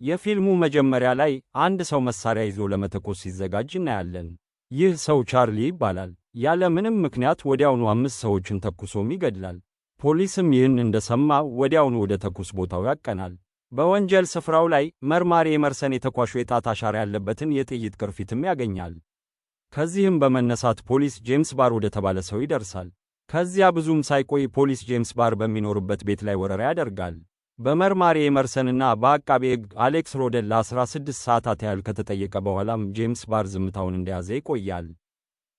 የፊልሙ መጀመሪያ ላይ አንድ ሰው መሳሪያ ይዞ ለመተኮስ ሲዘጋጅ እናያለን። ይህ ሰው ቻርሊ ይባላል። ያለ ምንም ምክንያት ወዲያውኑ 5 ሰዎችን ተኩሶም ይገድላል። ፖሊስም ይህን እንደሰማ ወዲያውኑ ወደ ተኩስ ቦታው ያቀናል። በወንጀል ስፍራው ላይ መርማሪ ኤመርሰን የተኳሹ የጣት አሻራ ያለበትን የጥይት ቅርፊትም ያገኛል። ከዚህም በመነሳት ፖሊስ ጄምስ ባር ወደ ተባለ ሰው ይደርሳል። ከዚያ ብዙም ሳይቆይ ፖሊስ ጄምስ ባር በሚኖርበት ቤት ላይ ወረራ ያደርጋል። በመርማሪ ኤመርሰንና በአቃቤ ሕግ አሌክስ ሮደን ለ16 ሰዓታት ያህል ከተጠየቀ በኋላም ጄምስ ባር ዝምታውን እንደያዘ ይቆያል።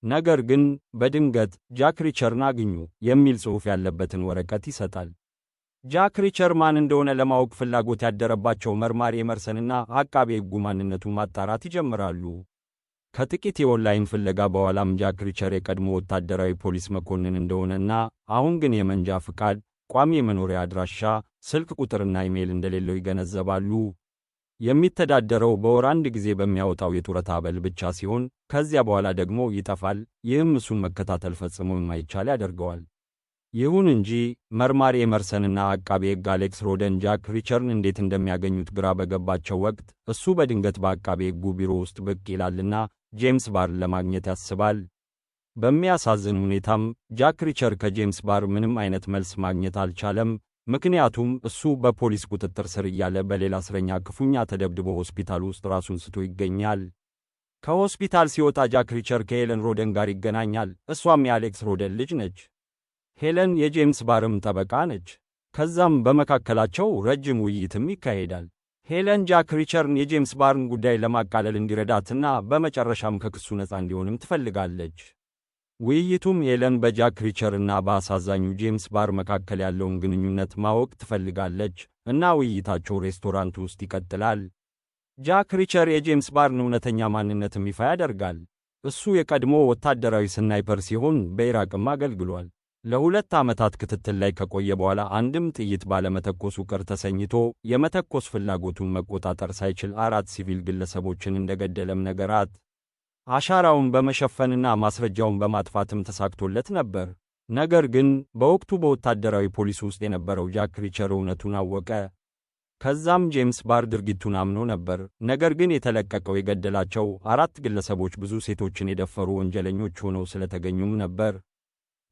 ነገር ግን በድንገት ጃክ ሪቸርን አግኙ የሚል ጽሑፍ ያለበትን ወረቀት ይሰጣል። ጃክ ሪቸር ማን እንደሆነ ለማወቅ ፍላጎት ያደረባቸው መርማሪ ኤመርሰንና አቃቤ ሕጉ ማንነቱን ማጣራት ይጀምራሉ። ከጥቂት የኦንላይን ፍለጋ በኋላም ጃክ ሪቸር የቀድሞ ወታደራዊ ፖሊስ መኮንን እንደሆነና አሁን ግን የመንጃ ፍቃድ፣ ቋሚ የመኖሪያ አድራሻ፣ ስልክ ቁጥርና ኢሜይል እንደሌለው ይገነዘባሉ። የሚተዳደረው በወር 1 ጊዜ በሚያወጣው የጡረታ አበል ብቻ ሲሆን ከዚያ በኋላ ደግሞ ይጠፋል። ይህም እሱን መከታተል ፈጽሞ የማይቻል ያደርገዋል። ይሁን እንጂ መርማሪ ኤመርሰንና አቃቤ ሕግ አሌክስ ሮደን ጃክ ሪቸርን እንዴት እንደሚያገኙት ግራ በገባቸው ወቅት እሱ በድንገት በአቃቤ ሕጉ ቢሮ ውስጥ ብቅ ይላልና ጄምስ ባርን ለማግኘት ያስባል። በሚያሳዝን ሁኔታም ጃክ ሪቸር ከጄምስ ባር ምንም አይነት መልስ ማግኘት አልቻለም። ምክንያቱም እሱ በፖሊስ ቁጥጥር ስር እያለ በሌላ እስረኛ ክፉኛ ተደብድቦ ሆስፒታል ውስጥ ራሱን ስቶ ይገኛል። ከሆስፒታል ሲወጣ ጃክ ሪቸር ከሄለን ሮደን ጋር ይገናኛል። እሷም የአሌክስ ሮደን ልጅ ነች። ሄለን የጄምስ ባርም ጠበቃ ነች። ከዛም በመካከላቸው ረጅም ውይይትም ይካሄዳል። ሄለን ጃክ ሪቸርን የጄምስ ባርን ጉዳይ ለማቃለል እንዲረዳትና በመጨረሻም ከክሱ ነፃ እንዲሆንም ትፈልጋለች። ውይይቱም ሄለን በጃክ ሪቸርና በአሳዛኙ ጄምስ ባር መካከል ያለውን ግንኙነት ማወቅ ትፈልጋለች እና ውይይታቸው ሬስቶራንት ውስጥ ይቀጥላል። ጃክ ሪቸር የጄምስ ባርን እውነተኛ ማንነትም ይፋ ያደርጋል። እሱ የቀድሞ ወታደራዊ ስናይፐር ሲሆን በኢራቅም አገልግሏል። ለ2 ዓመታት ክትትል ላይ ከቆየ በኋላ አንድም ጥይት ባለመተኮሱ ቅር ተሰኝቶ የመተኮስ ፍላጎቱን መቆጣጠር ሳይችል 4 ሲቪል ግለሰቦችን እንደገደለም ነገራት። አሻራውን በመሸፈንና ማስረጃውን በማጥፋትም ተሳክቶለት ነበር። ነገር ግን በወቅቱ በወታደራዊ ፖሊስ ውስጥ የነበረው ጃክ ሪቸር እውነቱን አወቀ። ከዛም ጄምስ ባር ድርጊቱን አምኖ ነበር። ነገር ግን የተለቀቀው የገደላቸው 4 ግለሰቦች ብዙ ሴቶችን የደፈሩ ወንጀለኞች ሆነው ስለተገኙም ነበር።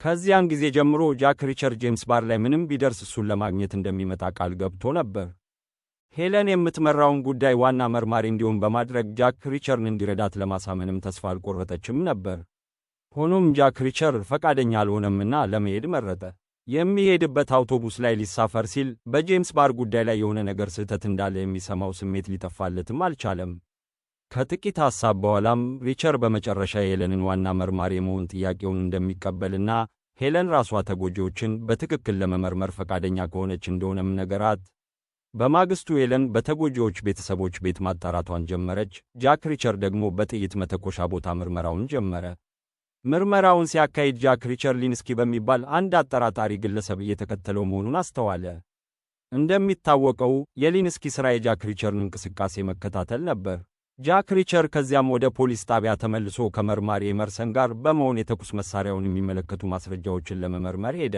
ከዚያን ጊዜ ጀምሮ ጃክ ሪቸር ጄምስ ባር ላይ ምንም ቢደርስ እሱን ለማግኘት እንደሚመጣ ቃል ገብቶ ነበር። ሄለን የምትመራውን ጉዳይ ዋና መርማሪ እንዲሆን በማድረግ ጃክ ሪቸርን እንዲረዳት ለማሳመንም ተስፋ አልቆረጠችም ነበር። ሆኖም ጃክ ሪቸር ፈቃደኛ አልሆነምና ለመሄድ መረጠ። የሚሄድበት አውቶቡስ ላይ ሊሳፈር ሲል በጄምስ ባር ጉዳይ ላይ የሆነ ነገር ስህተት እንዳለ የሚሰማው ስሜት ሊጠፋለትም አልቻለም። ከጥቂት ሐሳብ በኋላም ሪቸር በመጨረሻ የሄለንን ዋና መርማሪ የመሆን ጥያቄውን እንደሚቀበልና ሄለን ራሷ ተጎጂዎችን በትክክል ለመመርመር ፈቃደኛ ከሆነች እንደሆነም ነገራት። በማግስቱ ሄለን በተጎጂዎች ቤተሰቦች ቤት ማጣራቷን ጀመረች። ጃክ ሪቸር ደግሞ በጥይት መተኮሻ ቦታ ምርመራውን ጀመረ። ምርመራውን ሲያካሂድ ጃክ ሪቸር ሊንስኪ በሚባል አንድ አጠራጣሪ ግለሰብ እየተከተለው መሆኑን አስተዋለ። እንደሚታወቀው የሊንስኪ ሥራ የጃክ ሪቸርን እንቅስቃሴ መከታተል ነበር። ጃክ ሪቸር ከዚያም ወደ ፖሊስ ጣቢያ ተመልሶ ከመርማሪ ኤመርሰን ጋር በመሆን የተኩስ መሳሪያውን የሚመለከቱ ማስረጃዎችን ለመመርመር ሄደ።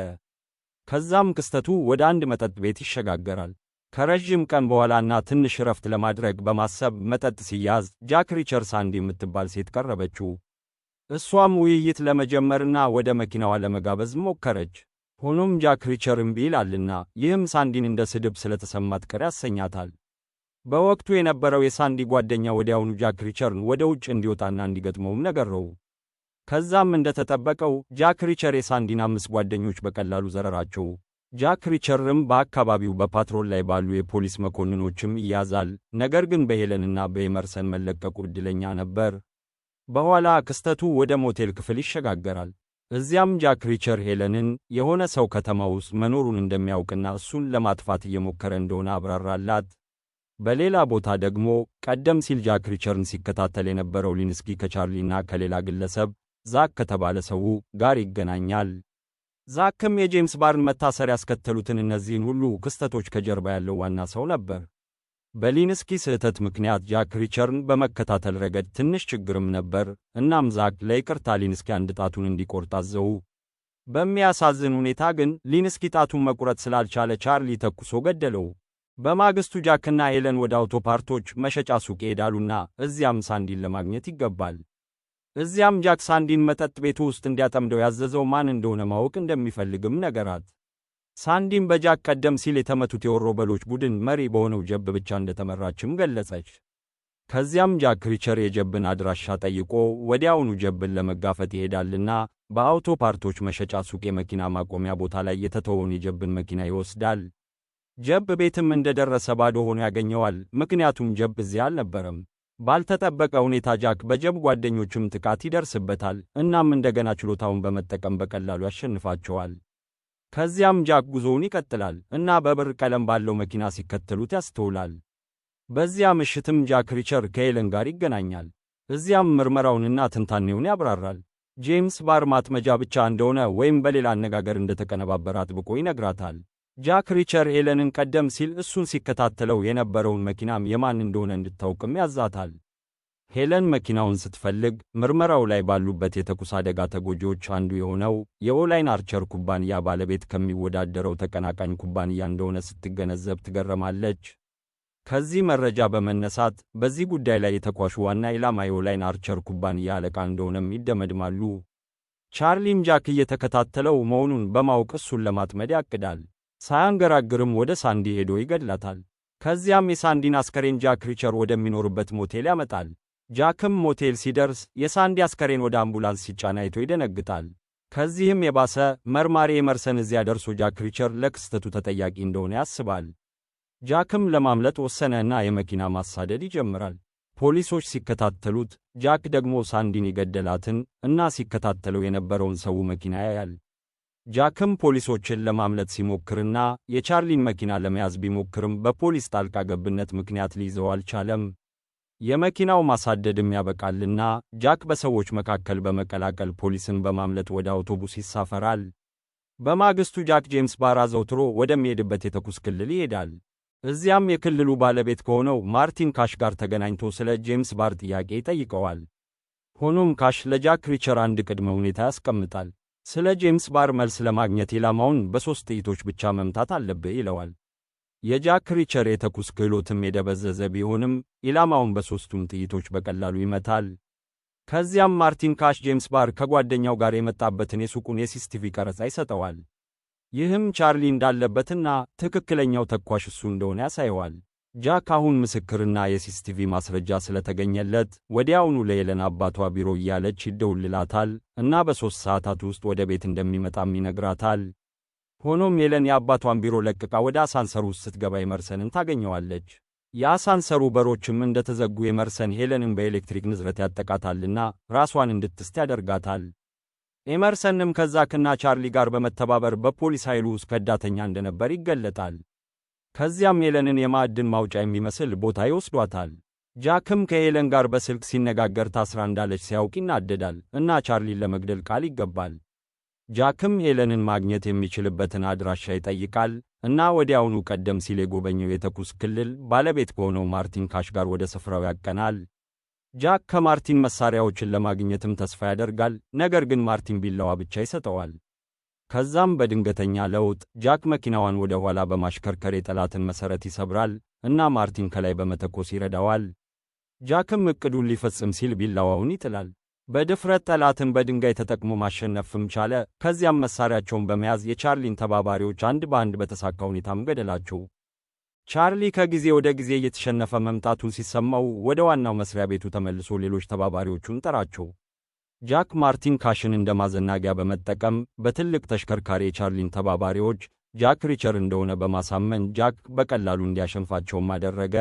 ከዛም ክስተቱ ወደ አንድ መጠጥ ቤት ይሸጋገራል። ከረጅም ቀን በኋላና ትንሽ ረፍት ለማድረግ በማሰብ መጠጥ ሲያዝ ጃክ ሪቸር ሳንዲ የምትባል ሴት ቀረበችው። እሷም ውይይት ለመጀመርና ወደ መኪናዋ ለመጋበዝ ሞከረች። ሆኖም ጃክ ሪቸር እምቢ ይላልና ይህም ሳንዲን እንደ ስድብ ስለተሰማት ቅር ያሰኛታል። በወቅቱ የነበረው የሳንዲ ጓደኛ ወዲያውኑ ጃክ ሪቸርን ወደ ውጭ እንዲወጣና እንዲገጥመውም ነገረው። ከዛም እንደተጠበቀው ጃክ ሪቸር የሳንዲን 5 ጓደኞች በቀላሉ ዘረራቸው። ጃክ ሪቸርም በአካባቢው በፓትሮል ላይ ባሉ የፖሊስ መኮንኖችም ይያዛል። ነገር ግን በሄለንና በኤመርሰን መለቀቁ ዕድለኛ ነበር። በኋላ ክስተቱ ወደ ሞቴል ክፍል ይሸጋገራል። እዚያም ጃክ ሪቸር ሄለንን የሆነ ሰው ከተማ ውስጥ መኖሩን እንደሚያውቅና እሱን ለማጥፋት እየሞከረ እንደሆነ አብራራላት። በሌላ ቦታ ደግሞ ቀደም ሲል ጃክ ሪቸርን ሲከታተል የነበረው ሊንስኪ ከቻርሊና ከሌላ ግለሰብ ዛክ ከተባለ ሰው ጋር ይገናኛል። ዛክም የጄምስ ባርን መታሰር ያስከተሉትን እነዚህን ሁሉ ክስተቶች ከጀርባ ያለው ዋና ሰው ነበር። በሊንስኪ ስህተት ምክንያት ጃክ ሪቸርን በመከታተል ረገድ ትንሽ ችግርም ነበር። እናም ዛክ ለይቅርታ ሊንስኪ አንድ ጣቱን እንዲቆርጥ አዘው። በሚያሳዝን ሁኔታ ግን ሊንስኪ ጣቱን መቁረጥ ስላልቻለ ቻርሊ ተኩሶ ገደለው። በማግስቱ ጃክና ሄለን ወደ አውቶ ፓርቶች መሸጫ ሱቅ ይሄዳሉና እዚያም ሳንዲን ለማግኘት ይገባል። እዚያም ጃክ ሳንዲን መጠጥ ቤቱ ውስጥ እንዲያጠምደው ያዘዘው ማን እንደሆነ ማወቅ እንደሚፈልግም ነገራት። ሳንዲም በጃክ ቀደም ሲል የተመቱት የወሮበሎች ቡድን መሪ በሆነው ጀብ ብቻ እንደተመራችም ገለጸች። ከዚያም ጃክ ሪቸር የጀብን አድራሻ ጠይቆ ወዲያውኑ ጀብን ለመጋፈጥ ይሄዳልና በአውቶ ፓርቶች መሸጫ ሱቅ የመኪና ማቆሚያ ቦታ ላይ የተተወውን የጀብን መኪና ይወስዳል። ጀብ ቤትም እንደደረሰ ባዶ ሆኖ ያገኘዋል፣ ምክንያቱም ጀብ እዚያ አልነበረም። ባልተጠበቀ ሁኔታ ጃክ በጀብ ጓደኞቹም ጥቃት ይደርስበታል፣ እናም እንደገና ችሎታውን በመጠቀም በቀላሉ ያሸንፋቸዋል። ከዚያም ጃክ ጉዞውን ይቀጥላል እና በብር ቀለም ባለው መኪና ሲከተሉት ያስተውላል። በዚያ ምሽትም ጃክ ሪቸር ከሄለን ጋር ይገናኛል። እዚያም ምርመራውንና ትንታኔውን ያብራራል። ጄምስ ባር ማጥመጃ ብቻ እንደሆነ ወይም በሌላ አነጋገር እንደተቀነባበረ አጥብቆ ይነግራታል። ጃክ ሪቸር ሄለንን ቀደም ሲል እሱን ሲከታተለው የነበረውን መኪናም የማን እንደሆነ እንድታውቅም ያዛታል። ሄለን መኪናውን ስትፈልግ ምርመራው ላይ ባሉበት የተኩስ አደጋ ተጎጂዎች አንዱ የሆነው የኦላይን አርቸር ኩባንያ ባለቤት ከሚወዳደረው ተቀናቃኝ ኩባንያ እንደሆነ ስትገነዘብ ትገረማለች። ከዚህ መረጃ በመነሳት በዚህ ጉዳይ ላይ የተኳሹ ዋና ኢላማ የኦላይን አርቸር ኩባንያ አለቃ እንደሆነም ይደመድማሉ። ቻርሊም ጃክ እየተከታተለው መሆኑን በማወቅ እሱን ለማጥመድ ያቅዳል። ሳያንገራግርም ወደ ሳንዲ ሄዶ ይገድላታል። ከዚያም የሳንዲን አስከሬን ጃክ ሪቸር ወደሚኖርበት ሞቴል ያመጣል። ጃክም ሞቴል ሲደርስ የሳንዲ አስከሬን ወደ አምቡላንስ ሲጫን አይቶ ይደነግጣል። ከዚህም የባሰ መርማሪ ኤመርሰን እዚያ ደርሶ ጃክ ሪቸር ለክስተቱ ተጠያቂ እንደሆነ ያስባል። ጃክም ለማምለጥ ወሰነና የመኪና ማሳደድ ይጀምራል። ፖሊሶች ሲከታተሉት ጃክ ደግሞ ሳንዲን የገደላትን እና ሲከታተለው የነበረውን ሰው መኪና ያያል። ጃክም ፖሊሶችን ለማምለጥ ሲሞክርና የቻርሊን መኪና ለመያዝ ቢሞክርም በፖሊስ ጣልቃ ገብነት ምክንያት ሊይዘው አልቻለም። የመኪናው ማሳደድም ያበቃልና ጃክ በሰዎች መካከል በመቀላቀል ፖሊስን በማምለጥ ወደ አውቶቡስ ይሳፈራል። በማግስቱ ጃክ ጄምስ ባር አዘውትሮ ወደሚሄድበት የተኩስ ክልል ይሄዳል። እዚያም የክልሉ ባለቤት ከሆነው ማርቲን ካሽ ጋር ተገናኝቶ ስለ ጄምስ ባር ጥያቄ ይጠይቀዋል። ሆኖም ካሽ ለጃክ ሪቸር አንድ ቅድመ ሁኔታ ያስቀምጣል። ስለ ጄምስ ባር መልስ ለማግኘት ኢላማውን በ3 ጥይቶች ብቻ መምታት አለብህ ይለዋል። የጃክ ሪቸር የተኩስ ክህሎትም የደበዘዘ ቢሆንም ኢላማውን በ3ቱም ጥይቶች በቀላሉ ይመታል። ከዚያም ማርቲን ካሽ ጄምስ ባር ከጓደኛው ጋር የመጣበትን የሱቁን የሲሲቲቪ ቀረጻ ይሰጠዋል። ይህም ቻርሊ እንዳለበትና ትክክለኛው ተኳሽ እሱ እንደሆነ ያሳየዋል። ጃክ አሁን ምስክርና የሲሲቲቪ ማስረጃ ስለተገኘለት ወዲያውኑ ለሄለን አባቷ ቢሮ እያለች ይደውልላታል እና በ3 ሰዓታት ውስጥ ወደ ቤት እንደሚመጣም ይነግራታል። ሆኖም ሄለን የአባቷን ቢሮ ለቅቃ ወደ አሳንሰሩ ውስጥ ስትገባ ኤመርሰንን ታገኘዋለች። የአሳንሰሩ በሮችም እንደተዘጉ ኤመርሰን ሄለንን በኤሌክትሪክ ንዝረት ያጠቃታልና ራሷን እንድትስት ያደርጋታል። ኤመርሰንም ከዛክና ቻርሊ ጋር በመተባበር በፖሊስ ኃይሉ ውስጥ ከዳተኛ እንደነበር ይገለጣል። ከዚያም ሄለንን የማዕድን ማውጫ የሚመስል ቦታ ይወስዷታል። ጃክም ከሄለን ጋር በስልክ ሲነጋገር ታስራ እንዳለች ሲያውቅ ይናደዳል እና ቻርሊን ለመግደል ቃል ይገባል። ጃክም ሄለንን ማግኘት የሚችልበትን አድራሻ ይጠይቃል እና ወዲያውኑ ቀደም ሲል የጎበኘው የተኩስ ክልል ባለቤት ከሆነው ማርቲን ካሽ ጋር ወደ ስፍራው ያቀናል። ጃክ ከማርቲን መሳሪያዎችን ለማግኘትም ተስፋ ያደርጋል፣ ነገር ግን ማርቲን ቢላዋ ብቻ ይሰጠዋል። ከዛም በድንገተኛ ለውጥ ጃክ መኪናዋን ወደ ኋላ በማሽከርከር የጠላትን መሠረት ይሰብራል እና ማርቲን ከላይ በመተኮስ ይረዳዋል። ጃክም ዕቅዱን ሊፈጽም ሲል ቢላዋውን ይጥላል። በድፍረት ጠላትን በድንጋይ ተጠቅሞ ማሸነፍም ቻለ። ከዚያም መሳሪያቸውን በመያዝ የቻርሊን ተባባሪዎች አንድ በአንድ በተሳካ ሁኔታም ገደላቸው። ቻርሊ ከጊዜ ወደ ጊዜ እየተሸነፈ መምጣቱን ሲሰማው ወደ ዋናው መስሪያ ቤቱ ተመልሶ ሌሎች ተባባሪዎቹን ጠራቸው። ጃክ ማርቲን ካሽን እንደ ማዘናጊያ በመጠቀም በትልቅ ተሽከርካሪ የቻርሊን ተባባሪዎች ጃክ ሪቸር እንደሆነ በማሳመን ጃክ በቀላሉ እንዲያሸንፋቸውም አደረገ።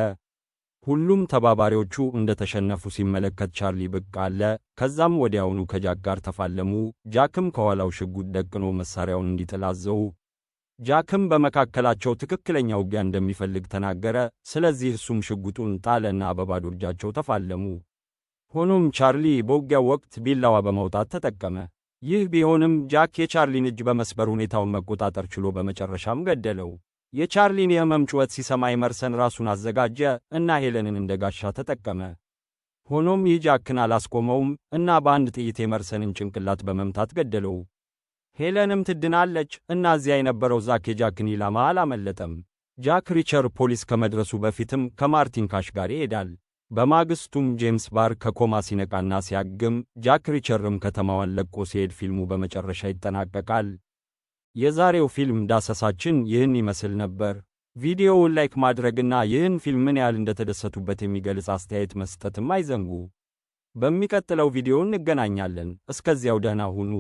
ሁሉም ተባባሪዎቹ እንደተሸነፉ ሲመለከት ቻርሊ ብቅ አለ። ከዛም ወዲያውኑ ከጃክ ጋር ተፋለሙ። ጃክም ከኋላው ሽጉጥ ደቅኖ መሳሪያውን እንዲጥል አዘው። ጃክም በመካከላቸው ትክክለኛ ውጊያ እንደሚፈልግ ተናገረ። ስለዚህ እሱም ሽጉጡን ጣለና በባዶ እጃቸው ተፋለሙ። ሆኖም ቻርሊ በውጊያው ወቅት ቢላዋ በማውጣት ተጠቀመ። ይህ ቢሆንም ጃክ የቻርሊን እጅ በመስበር ሁኔታውን መቆጣጠር ችሎ በመጨረሻም ገደለው። የቻርሊን የህመም ጩኸት ሲሰማ ኤመርሰን ራሱን አዘጋጀ እና ሄለንን እንደ ጋሻ ተጠቀመ። ሆኖም ይህ ጃክን አላስቆመውም እና በአንድ ጥይት ኤመርሰንን ጭንቅላት በመምታት ገደለው። ሄለንም ትድናለች እና እዚያ የነበረው ዛክ የጃክን ኢላማ አላመለጠም። ጃክ ሪቸር ፖሊስ ከመድረሱ በፊትም ከማርቲን ካሽ ጋር ይሄዳል። በማግስቱም ጄምስ ባር ከኮማ ሲነቃና ሲያግም፣ ጃክ ሪቸርም ከተማዋን ለቆ ሲሄድ ፊልሙ በመጨረሻ ይጠናቀቃል። የዛሬው ፊልም ዳሰሳችን ይህን ይመስል ነበር። ቪዲዮውን ላይክ ማድረግና ይህን ፊልም ምን ያህል እንደተደሰቱበት የሚገልጽ አስተያየት መስጠትም አይዘንጉ። በሚቀጥለው ቪዲዮ እንገናኛለን። እስከዚያው ደህና ሁኑ።